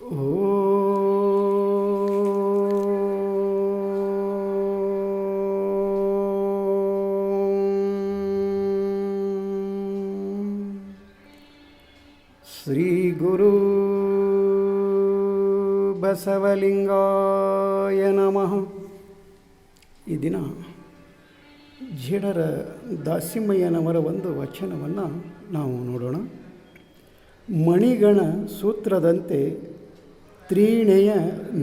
ಶ್ರೀ ಗುರು ಬಸವಲಿಂಗಾಯ ನಮಃ. ಈ ದಿನ ಜೇಡರ ದಾಸಿಮಯ್ಯನವರ ಒಂದು ವಚನವನ್ನು ನಾವು ನೋಡೋಣ. ಮಣಿಗಣ ಸೂತ್ರದಂತೆ ತ್ರೀಣೆಯ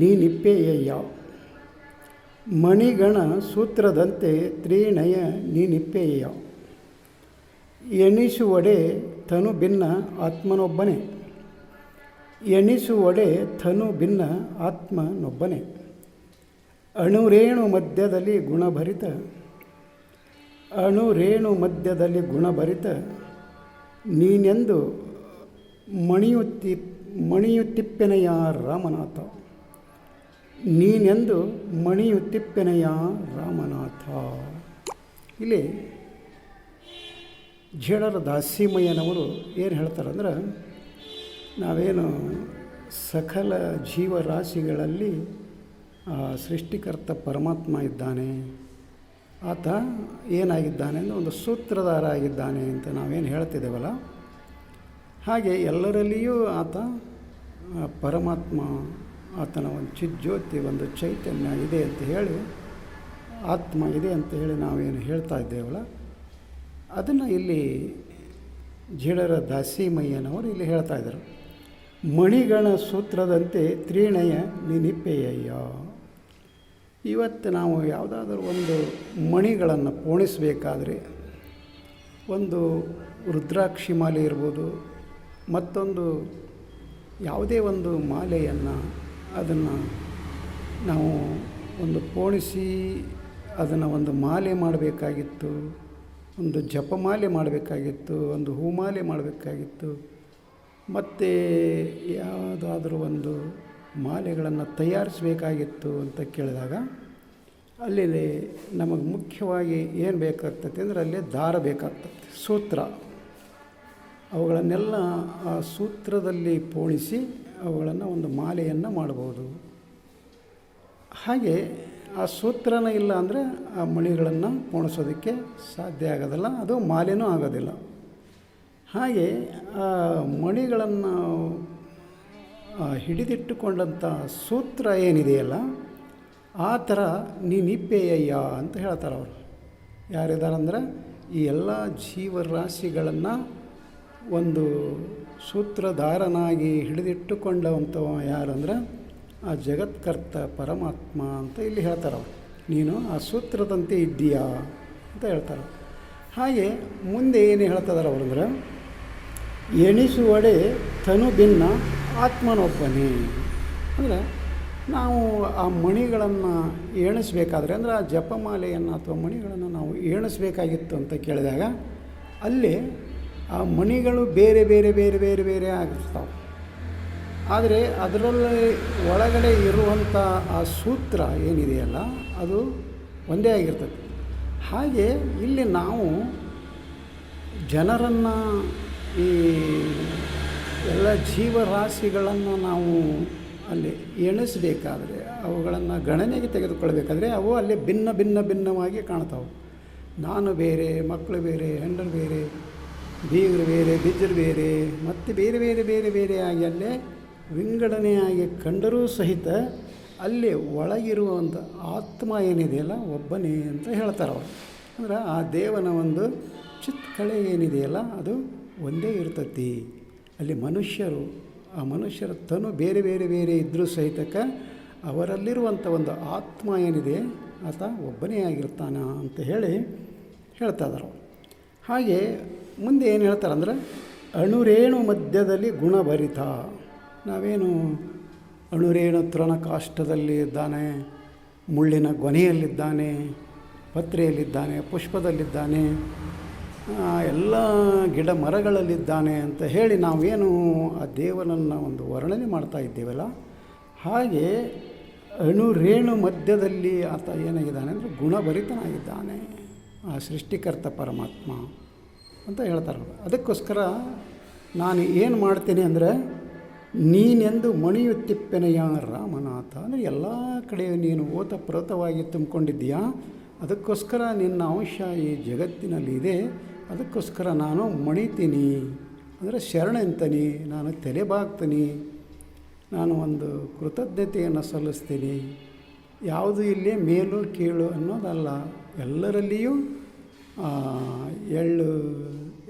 ನೀನಿಪ್ಪೆಯಯ್ಯ. ಮಣಿಗಣ ಸೂತ್ರದಂತೆ ತ್ರೀಣೆಯ ನೀನಿಪ್ಪೆಯಯ್ಯ. ಎಣಿಸುವಡೆ ತನು ಭಿನ್ನ ಆತ್ಮನೊಬ್ಬನೇ. ಎಣಿಸುವಡೆ ತನು ಭಿನ್ನ ಆತ್ಮನೊಬ್ಬನೇ. ಅಣುರೇಣು ಮಧ್ಯದಲ್ಲಿ ಗುಣಭರಿತ. ಅಣುರೇಣು ಮಧ್ಯದಲ್ಲಿ ಗುಣಭರಿತ ನೀನೆಂದು ಮಣಿಯುತ್ತಿಪ್ಪೆನೆಯ ರಾಮನಾಥ. ನೀನೆಂದು ಮಣಿಯುತ್ತಿಪ್ಪೆನೆಯ ರಾಮನಾಥ. ಇಲ್ಲಿ ಜೇಡರ ದಾಸಿಮಯ್ಯನವರು ಏನು ಹೇಳ್ತಾರಂದ್ರೆ, ನಾವೇನು ಸಕಲ ಜೀವರಾಶಿಗಳಲ್ಲಿ ಸೃಷ್ಟಿಕರ್ತ ಪರಮಾತ್ಮ ಇದ್ದಾನೆ, ಆತ ಏನಾಗಿದ್ದಾನೆ ಅಂದರೆ ಒಂದು ಸೂತ್ರಧಾರ ಆಗಿದ್ದಾನೆ ಅಂತ ನಾವೇನು ಹೇಳ್ತಿದ್ದೇವಲ್ಲ, ಹಾಗೆ ಎಲ್ಲರಲ್ಲಿಯೂ ಆತ ಪರಮಾತ್ಮ, ಆತನ ಒಂದು ಚಿಜ್ಯೋತಿ, ಒಂದು ಚೈತನ್ಯ ಇದೆ ಅಂತ ಹೇಳಿ, ಆತ್ಮ ಇದೆ ಅಂತ ಹೇಳಿ ನಾವೇನು ಹೇಳ್ತಾ ಇದ್ದೇವಲ್ಲ, ಅದನ್ನು ಇಲ್ಲಿ ಜೇಡರ ದಾಸಿಮಯ್ಯನವರು ಇಲ್ಲಿ ಹೇಳ್ತಾ ಇದ್ದಾರೆ. ಮಣಿಗಣ ಸೂತ್ರದಂತೆ ತ್ರೀಣಯ ನಿನಿಪ್ಪೆಯಯ್ಯ. ಇವತ್ತು ನಾವು ಯಾವುದಾದ್ರೂ ಒಂದು ಮಣಿಗಳನ್ನು ಪೋಣಿಸಬೇಕಾದ್ರೆ, ಒಂದು ರುದ್ರಾಕ್ಷಿ ಮಾಲೆ ಇರ್ಬೋದು, ಮತ್ತೊಂದು ಯಾವುದೇ ಒಂದು ಮಾಲೆಯನ್ನು ಅದನ್ನು ನಾವು ಒಂದು ಪೋಣಿಸಿ ಅದನ್ನು ಒಂದು ಮಾಲೆ ಮಾಡಬೇಕಾಗಿತ್ತು, ಒಂದು ಜಪಮಾಲೆ ಮಾಡಬೇಕಾಗಿತ್ತು, ಒಂದು ಹೂಮಾಲೆ ಮಾಡಬೇಕಾಗಿತ್ತು, ಮತ್ತು ಯಾವುದಾದ್ರೂ ಒಂದು ಮಾಲೆಗಳನ್ನು ತಯಾರಿಸಬೇಕಾಗಿತ್ತು ಅಂತ ಕೇಳಿದಾಗ, ಅಲ್ಲಿ ನಮಗೆ ಮುಖ್ಯವಾಗಿ ಏನು ಬೇಕಾಗ್ತದೆ ಅಂದರೆ ಅಲ್ಲಿ ದಾರ ಬೇಕಾಗ್ತದೆ, ಸೂತ್ರ. ಅವುಗಳನ್ನೆಲ್ಲ ಆ ಸೂತ್ರದಲ್ಲಿ ಪೋಣಿಸಿ ಅವುಗಳನ್ನು ಒಂದು ಮಾಲೆಯನ್ನು ಮಾಡ್ಬೋದು. ಹಾಗೆ ಆ ಸೂತ್ರನ ಇಲ್ಲ ಅಂದರೆ ಆ ಮಣಿಗಳನ್ನು ಪೋಣಿಸೋದಕ್ಕೆ ಸಾಧ್ಯ ಆಗೋದಿಲ್ಲ, ಅದು ಮಾಲೆನೂ ಆಗೋದಿಲ್ಲ. ಹಾಗೆ ಆ ಮಣಿಗಳನ್ನು ಹಿಡಿದಿಟ್ಟುಕೊಂಡಂಥ ಸೂತ್ರ ಏನಿದೆಯಲ್ಲ, ಆ ಥರ ನೀನಿಪ್ಪೆಯಯ್ಯ ಅಂತ ಹೇಳ್ತಾರೆ ಅವರು. ಯಾರಿದಾರಂದ್ರೆ ಈ ಎಲ್ಲ ಜೀವರಾಶಿಗಳನ್ನು ಒಂದು ಸೂತ್ರಧಾರನಾಗಿ ಹಿಡಿದಿಟ್ಟುಕೊಂಡವಂಥವ ಯಾರಂದ್ರೆ ಆ ಜಗತ್ಕರ್ತ ಪರಮಾತ್ಮ ಅಂತ ಇಲ್ಲಿ ಹೇಳ್ತಾರೆ ಅವರು. ನೀನು ಆ ಸೂತ್ರದಂತೆ ಇದ್ದೀಯಾ ಅಂತ ಹೇಳ್ತಾರೆ. ಹಾಗೆ ಮುಂದೆ ಏನು ಹೇಳ್ತಿದ್ದಾರೆ ಅವರಂದ್ರೆ, ಎಣಿಸುವಡೆ ತನು ಭಿನ್ನ ಆತ್ಮನೊಬ್ಬನೇ. ಅಂದರೆ ನಾವು ಆ ಮಣಿಗಳನ್ನು ಎಣಿಸ್ಬೇಕಾದ್ರೆ, ಅಂದರೆ ಆ ಜಪಮಾಲೆಯನ್ನು ಅಥವಾ ಮಣಿಗಳನ್ನು ನಾವು ಎಣಿಸ್ಬೇಕಾಗಿತ್ತು ಅಂತ ಕೇಳಿದಾಗ, ಅಲ್ಲಿ ಆ ಮಣಿಗಳು ಬೇರೆ ಬೇರೆ ಬೇರೆ ಬೇರೆ ಬೇರೆ ಆಗಿರ್ತಾವೆ. ಆದರೆ ಅದರಲ್ಲಿ ಒಳಗಡೆ ಇರುವಂಥ ಆ ಸೂತ್ರ ಏನಿದೆಯಲ್ಲ, ಅದು ಒಂದೇ ಆಗಿರ್ತದೆ. ಹಾಗೆ ಇಲ್ಲಿ ನಾವು ಜನರನ್ನು, ಈ ಎಲ್ಲ ಜೀವರಾಶಿಗಳನ್ನು ನಾವು ಅಲ್ಲಿ ಎಣಿಸಬೇಕಾದ್ರೆ, ಅವುಗಳನ್ನು ಗಣನೆಗೆ ತೆಗೆದುಕೊಳ್ಬೇಕಾದ್ರೆ ಅವು ಅಲ್ಲಿ ಭಿನ್ನ ಭಿನ್ನ ಭಿನ್ನವಾಗಿ ಕಾಣ್ತಾವೆ. ನಾನು ಬೇರೆ, ಮಕ್ಕಳು ಬೇರೆ, ಹೆಂಡರು ಬೇರೆ, ಬೀಗರು ಬೇರೆ, ಬಿಜ್ಜರು ಬೇರೆ, ಮತ್ತು ಬೇರೆ ಬೇರೆ ಬೇರೆ ಬೇರೆ ಆಗಿ ಅಲ್ಲೇ ವಿಂಗಡಣೆಯಾಗಿ ಕಂಡರೂ ಸಹಿತ ಅಲ್ಲಿ ಒಳಗಿರುವಂಥ ಆತ್ಮ ಏನಿದೆಯಲ್ಲ ಒಬ್ಬನೇ ಅಂತ ಹೇಳ್ತಾರೆ ಅವರು. ಅಂದರೆ ಆ ದೇವನ ಒಂದು ಚಿತ್ಕಳೆ ಏನಿದೆಯಲ್ಲ ಅದು ಒಂದೇ ಇರ್ತತಿ. ಅಲ್ಲಿ ಮನುಷ್ಯರು, ಆ ಮನುಷ್ಯರ ತನು ಬೇರೆ ಬೇರೆ ಬೇರೆ ಇದ್ದರೂ ಸಹಿತಕ್ಕೆ ಅವರಲ್ಲಿರುವಂಥ ಒಂದು ಆತ್ಮ ಏನಿದೆ ಆತ ಒಬ್ಬನೇ ಆಗಿರ್ತಾನ ಅಂತ ಹೇಳಿ ಹೇಳ್ತಾ ಇದ್ದಾರೆ. ಹಾಗೆ ಮುಂದೆ ಏನು ಹೇಳ್ತಾರಂದ್ರೆ, ಅಣುರೇಣು ಮಧ್ಯದಲ್ಲಿ ಗುಣಭರಿತ. ನಾವೇನು ಅಣುರೇಣು ತೃಣಕಾಷ್ಠದಲ್ಲಿ ಇದ್ದಾನೆ, ಮುಳ್ಳಿನ ಗೊನೆಯಲ್ಲಿದ್ದಾನೆ, ಪತ್ರೆಯಲ್ಲಿದ್ದಾನೆ, ಪುಷ್ಪದಲ್ಲಿದ್ದಾನೆ, ಎಲ್ಲ ಗಿಡ ಮರಗಳಲ್ಲಿದ್ದಾನೆ ಅಂತ ಹೇಳಿ ನಾವೇನು ಆ ದೇವನನ್ನು ಒಂದು ವರ್ಣನೆ ಮಾಡ್ತಾ ಇದ್ದೇವಲ್ಲ, ಹಾಗೆ ಅಣುರೇಣು ಮಧ್ಯದಲ್ಲಿ ಆತ ಏನಾಗಿದ್ದಾನೆ ಅಂದರೆ ಗುಣಭರಿತನಾಗಿದ್ದಾನೆ, ಆ ಸೃಷ್ಟಿಕರ್ತ ಪರಮಾತ್ಮ ಅಂತ ಹೇಳ್ತಾರೆ. ಅದಕ್ಕೋಸ್ಕರ ನಾನು ಏನು ಮಾಡ್ತೀನಿ ಅಂದರೆ, ನೀನೆಂದು ಮಣಿಯುತ್ತಿಪ್ಪೆನೆಯ ರಾಮನಾಥ. ಅಂದರೆ ಎಲ್ಲ ಕಡೆ ನೀನು ಓತಪ್ರೋತವಾಗಿ ತುಂಬಿಕೊಂಡಿದ್ದೀಯಾ, ಅದಕ್ಕೋಸ್ಕರ ನಿನ್ನ ಅಂಶ ಈ ಜಗತ್ತಿನಲ್ಲಿ ಇದೆ, ಅದಕ್ಕೋಸ್ಕರ ನಾನು ಮಣಿತೀನಿ ಅಂದರೆ ಶರಣಂತೀನಿ, ನಾನು ತಲೆಬಾಗ್ತೀನಿ, ನಾನು ಒಂದು ಕೃತಜ್ಞತೆಯನ್ನು ಸಲ್ಲಿಸ್ತೀನಿ. ಯಾವುದು ಇಲ್ಲಿ ಮೇಲು ಕೀಳು ಅನ್ನೋದಲ್ಲ, ಎಲ್ಲರಲ್ಲಿಯೂ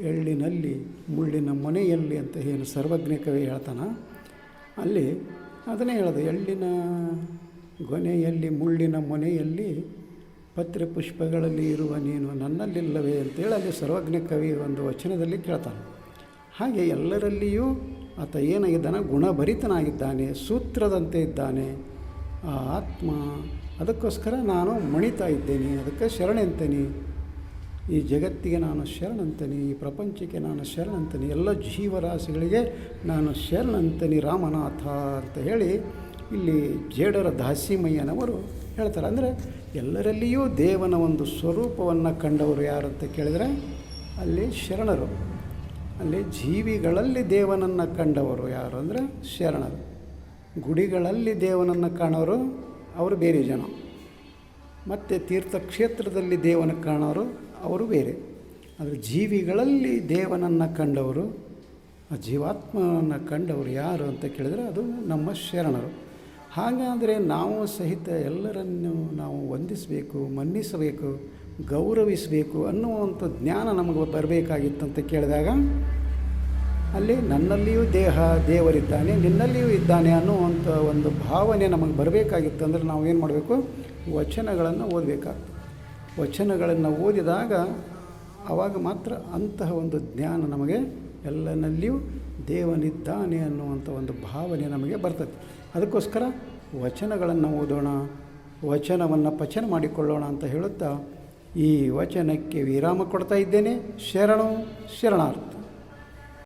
ಎಳ್ಳಿನಲ್ಲಿ ಮುಳ್ಳಿನ ಮೊನೆಯಲ್ಲಿ ಅಂತ ಏನು ಸರ್ವಜ್ಞ ಕವಿ ಹೇಳ್ತಾನೆ, ಅಲ್ಲಿ ಅದನ್ನೇ ಹೇಳೋದು. ಎಳ್ಳಿನ ಗೊನೆಯಲ್ಲಿ ಮುಳ್ಳಿನ ಮೊನೆಯಲ್ಲಿ ಪತ್ರೆ ಪುಷ್ಪಗಳಲ್ಲಿ ಇರುವ ನೀನು ನನ್ನಲ್ಲಿಲ್ಲವೇ ಅಂತೇಳಿ ಅಲ್ಲಿ ಸರ್ವಜ್ಞ ಕವಿ ಒಂದು ವಚನದಲ್ಲಿ ಕೇಳ್ತಾನೆ. ಹಾಗೆ ಎಲ್ಲರಲ್ಲಿಯೂ ಆತ ಏನಾಗಿದ್ದಾನೆ, ಗುಣಭರಿತನಾಗಿದ್ದಾನೆ, ಸೂತ್ರದಂತೆ ಇದ್ದಾನೆ ಆ ಆತ್ಮ. ಅದಕ್ಕೋಸ್ಕರ ನಾನು ಮಣಿತಾ ಇದ್ದೇನೆ, ಅದಕ್ಕೆ ಶರಣಂತೀನಿ. ಈ ಜಗತ್ತಿಗೆ ನಾನು ಶರಣಂತೀನಿ, ಈ ಪ್ರಪಂಚಕ್ಕೆ ನಾನು ಶರಣಂತೀನಿ, ಎಲ್ಲ ಜೀವರಾಶಿಗಳಿಗೆ ನಾನು ಶರಣಂತೀನಿ ರಾಮನಾಥ ಅಂತ ಹೇಳಿ ಇಲ್ಲಿ ಜೇಡರ ದಾಸಿಮಯ್ಯನವರು ಹೇಳ್ತಾರೆ. ಅಂದರೆ ಎಲ್ಲರಲ್ಲಿಯೂ ದೇವನ ಒಂದು ಸ್ವರೂಪವನ್ನು ಕಂಡವರು ಯಾರು ಅಂತ ಕೇಳಿದರೆ ಅಲ್ಲಿ ಶರಣರು. ಅಲ್ಲಿ ಜೀವಿಗಳಲ್ಲಿ ದೇವನನ್ನು ಕಂಡವರು ಯಾರು ಅಂದರೆ ಶರಣರು. ಗುಡಿಗಳಲ್ಲಿ ದೇವನನ್ನು ಕಾಣೋರು ಅವರು ಬೇರೆ ಜನ, ಮತ್ತು ತೀರ್ಥಕ್ಷೇತ್ರದಲ್ಲಿ ದೇವನ ಕಾಣೋರು ಅವರು ಬೇರೆ. ಆದರೆ ಜೀವಿಗಳಲ್ಲಿ ದೇವನನ್ನು ಕಂಡವರು, ಆ ಜೀವಾತ್ಮವನ್ನು ಕಂಡವರು ಯಾರು ಅಂತ ಕೇಳಿದರೆ ಅದು ನಮ್ಮ ಶರಣರು. ಹಾಗಾದರೆ ನಾವು ಸಹಿತ ಎಲ್ಲರನ್ನು ನಾವು ವಂದಿಸಬೇಕು, ಮನ್ನಿಸಬೇಕು, ಗೌರವಿಸಬೇಕು ಅನ್ನುವಂಥ ಜ್ಞಾನ ನಮಗೆ ಬರಬೇಕಾಗಿತ್ತಂತ ಕೇಳಿದಾಗ ಅಲ್ಲಿ ನನ್ನಲ್ಲಿಯೂ ದೇವರಿದ್ದಾನೆ, ನಿನ್ನಲ್ಲಿಯೂ ಇದ್ದಾನೆ ಅನ್ನುವಂಥ ಒಂದು ಭಾವನೆ ನಮಗೆ ಬರಬೇಕಾಗಿತ್ತು. ಅಂದರೆ ನಾವು ಏನು ಮಾಡಬೇಕು, ವಚನಗಳನ್ನು ಓದಬೇಕಾಗ್ತದೆ. ವಚನಗಳನ್ನು ಓದಿದಾಗ ಆವಾಗ ಮಾತ್ರ ಅಂತಹ ಒಂದು ಜ್ಞಾನ ನಮಗೆ ಎಲ್ಲನಲ್ಲಿಯೂ ದೇವನಿದ್ದಾನೆ ಅನ್ನುವಂಥ ಒಂದು ಭಾವನೆ ನಮಗೆ ಬರ್ತದೆ. ಅದಕ್ಕೋಸ್ಕರ ವಚನಗಳನ್ನು ಓದೋಣ, ವಚನವನ್ನು ಪಚನ ಮಾಡಿಕೊಳ್ಳೋಣ ಅಂತ ಹೇಳುತ್ತಾ ಈ ವಚನಕ್ಕೆ ವಿರಾಮ ಕೊಡ್ತಾ ಇದ್ದೇನೆ. ಶರಣು ಶರಣಾರ್ಥ.